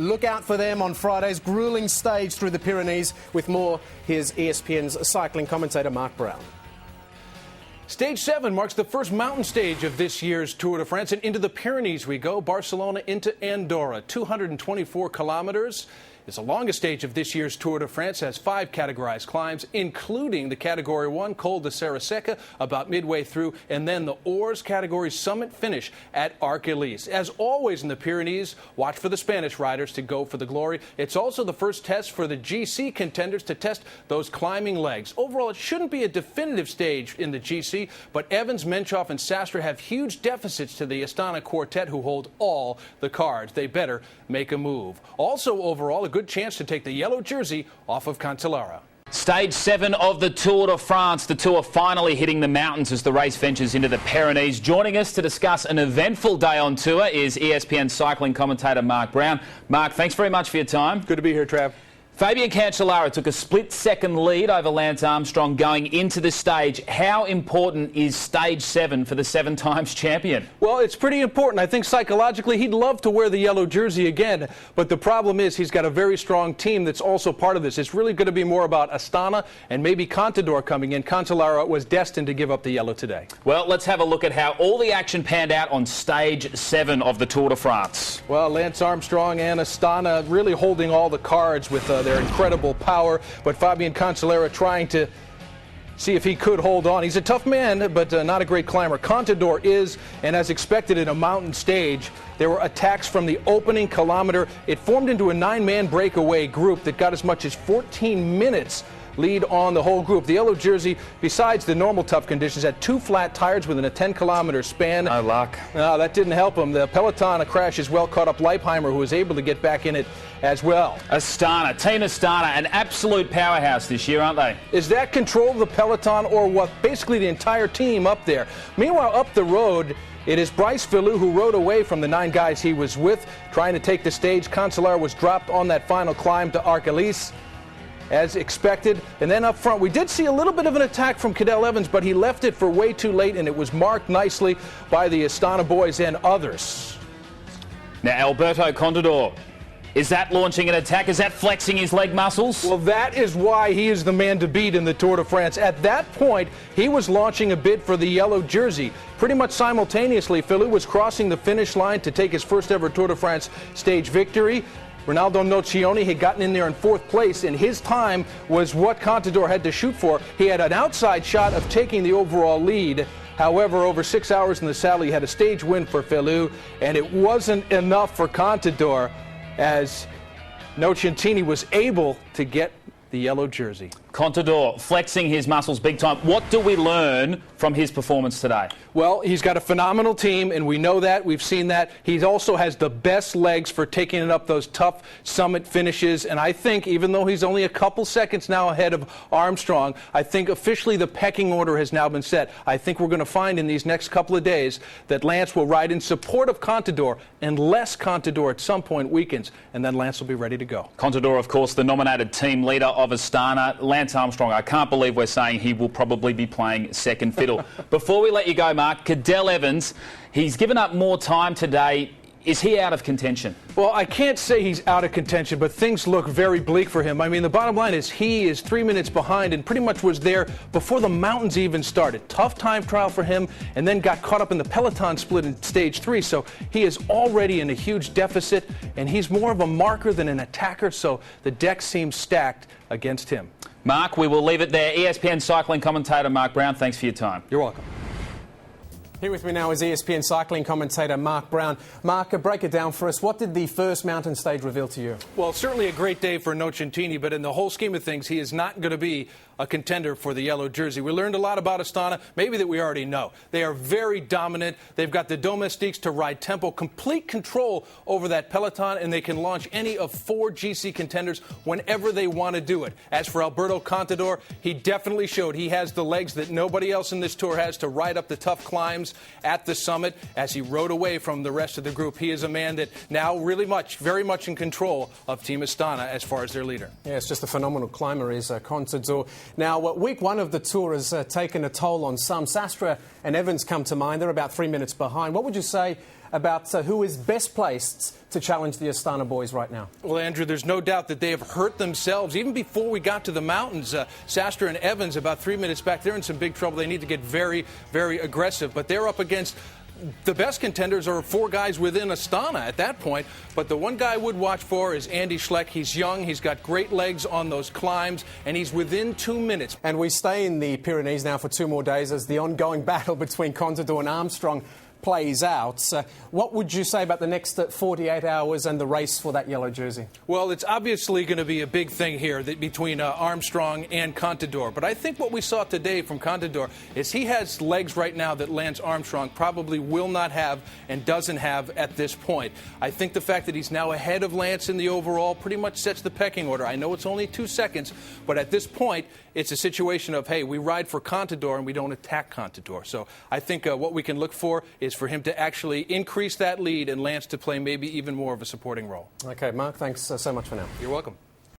Look out for them on Friday's grueling stage through the Pyrenees. With more, here's ESPN's cycling commentator Mark Brown. Stage 7 marks the first mountain stage of this year's Tour de France, and into the Pyrenees we go. Barcelona into Andorra, 224 kilometers. It's the longest stage of this year's Tour de France. It has 5 categorized climbs, including the Category 1 Col de Serra-Seca about midway through, and then the Ors Category summit finish at Arc Elise. As always in the Pyrenees, watch for the Spanish riders to go for the glory. It's also the first test for the GC contenders to test those climbing legs. Overall, it shouldn't be a definitive stage in the GC, but Evans, Menchoff, and Sastre have huge deficits to the Astana quartet, who hold all the cards. They better make a move. Also, overall, a good chance to take the yellow jersey off of Cancellara. Stage 7 of the Tour de France. The Tour finally hitting the mountains as the race ventures into the Pyrenees. Joining us to discuss an eventful day on tour is ESPN cycling commentator Mark Brown. Mark, thanks very much for your time. Good to be here, Trav. Fabian Cancellara took a split-second lead over Lance Armstrong going into the stage. How important is Stage 7 for the 7-times champion? Well, it's pretty important. I think psychologically he'd love to wear the yellow jersey again, but the problem is he's got a very strong team that's also part of this. It's really going to be more about Astana and maybe Contador coming in. Cancellara was destined to give up the yellow today. Well, let's have a look at how all the action panned out on Stage 7 of the Tour de France. Well, Lance Armstrong and Astana really holding all the cards with their incredible power, but Fabian Cancellara trying to see if he could hold on. He's a tough man, but not a great climber. Contador is, and as expected in a mountain stage, there were attacks from the opening kilometer. It formed into a 9-man breakaway group that got as much as 14 minutes lead on the whole group. The yellow jersey, besides the normal tough conditions, had 2 flat tires within a 10-kilometer span. No luck. No, that didn't help him. The peloton crash as well caught up Leipheimer, who was able to get back in it as well. Astana, Team Astana, an absolute powerhouse this year, aren't they? Is that control of the peloton or what? Basically the entire team up there. Meanwhile, up the road, it is Bryce Filou who rode away from the 9 guys he was with, trying to take the stage. Cancellara was dropped on that final climb to Arc Elise, as expected. And then up front, we did see a little bit of an attack from Cadel Evans, but he left it for way too late, and it was marked nicely by the Astana boys and others. Now, Alberto Contador, is that launching an attack? Is that flexing his leg muscles? Well, that is why he is the man to beat in the Tour de France. At that point, he was launching a bid for the yellow jersey. Pretty much simultaneously, Filou was crossing the finish line to take his first ever Tour de France stage victory. Ronaldo Nocioni had gotten in there in 4th place, and his time was what Contador had to shoot for. He had an outside shot of taking the overall lead. However, over 6 hours in the saddle, he had a stage win for Filou, and it wasn't enough for Contador, as Nocioni was able to get the yellow jersey. Contador flexing his muscles big time. What do we learn from his performance today? Well, he's got a phenomenal team, and we know that. We've seen that. He also has the best legs for taking it up those tough summit finishes. And I think, even though he's only a couple seconds now ahead of Armstrong, I think officially the pecking order has now been set. I think we're going to find in these next couple of days that Lance will ride in support of Contador, unless Contador at some point weakens, and then Lance will be ready to go. Contador, of course, the nominated team leader of Astana. Lance Armstrong, I can't believe we're saying he will probably be playing second fiddle. Before we let you go, Mark, Cadel Evans, he's given up more time today. Is he out of contention? Well, I can't say he's out of contention, but things look very bleak for him. I mean, the bottom line is he is 3 minutes behind and pretty much was there before the mountains even started. Tough time trial for him, and then got caught up in the peloton split in stage 3. So he is already in a huge deficit, and he's more of a marker than an attacker, so the deck seems stacked against him. Mark, we will leave it there. ESPN cycling commentator Mark Brown, thanks for your time. You're welcome. Here with me now is ESPN cycling commentator Mark Brown. Mark, break it down for us. What did the first mountain stage reveal to you? Well, certainly a great day for Nocioni, but in the whole scheme of things, he is not going to be a contender for the yellow jersey. We learned a lot about Astana, maybe that we already know. They are very dominant. They've got the domestiques to ride tempo, complete control over that peloton, and they can launch any of 4 GC contenders whenever they want to do it. As for Alberto Contador, he definitely showed he has the legs that nobody else in this tour has to ride up the tough climbs at the summit as he rode away from the rest of the group. He is a man that now very much in control of Team Astana as far as their leader. Yeah, it's just a phenomenal climber is Contador. Now, week one of the tour has taken a toll on some. Sastre and Evans come to mind. They're about 3 minutes behind. What would you say about who is best placed to challenge the Astana boys right now? Well, Andrew, there's no doubt that they have hurt themselves. Even before we got to the mountains, Sastre and Evans, about 3 minutes back, they're in some big trouble. They need to get very, very aggressive. But they're up against the best contenders are 4 guys within Astana at that point. But the one guy I would watch for is Andy Schleck. He's young, he's got great legs on those climbs, and he's within 2 minutes. And we stay in the Pyrenees now for 2 more days as the ongoing battle between Contador and Armstrong plays out. What would you say about the next 48 hours and the race for that yellow jersey? Well, it's obviously going to be a big thing here between Armstrong and Contador. But I think what we saw today from Contador is he has legs right now that Lance Armstrong probably will not have and doesn't have at this point. I think the fact that he's now ahead of Lance in the overall pretty much sets the pecking order. I know it's only 2 seconds, but at this point, it's a situation of, hey, we ride for Contador and we don't attack Contador. So I think what we can look for is for him to actually increase that lead and Lance to play maybe even more of a supporting role. Okay, Mark, thanks so much for now. You're welcome.